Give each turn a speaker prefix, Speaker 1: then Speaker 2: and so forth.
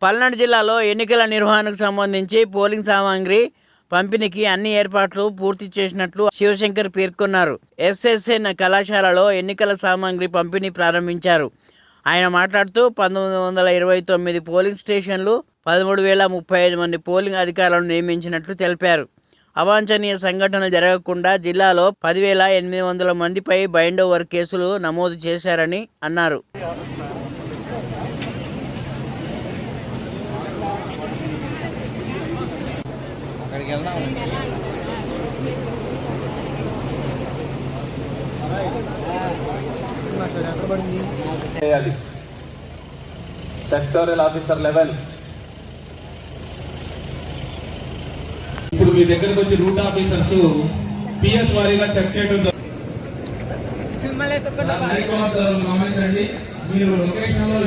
Speaker 1: పల్నాడు జిల్లాలో ఎన్నికల నిర్వహణకు సంబంధించి పోలింగ్ సామాగ్రి పంపిణీకి అన్ని ఏర్పాట్లు పూర్తి చేసినట్లు శివశంకర్ పేర్కొన్నారు. ఎస్ఎస్ఎన్ కళాశాలలో ఎన్నికల సామాగ్రి పంపిణీ ప్రారంభించారు. ఆయన మాట్లాడుతూ 1929 పోలింగ్ స్టేషన్లు, 13,035 మంది పోలింగ్ అధికారులను నియమించినట్లు తెలిపారు. అవాంఛనీయ సంఘటనలు జరగకుండా జిల్లాలో 10,800 మందిపై బైండ్ ఓవర్ కేసులు నమోదు చేశారని అన్నారు.
Speaker 2: సెక్టోరియల్ ఆఫీసర్ లెవెల్
Speaker 3: ఇప్పుడు మీ దగ్గరకు వచ్చి రూట్ ఆఫీసర్స్ పిఎస్ వారీగా చెక్ చేయడం గమనించండి. మీరు లొకేషన్ లో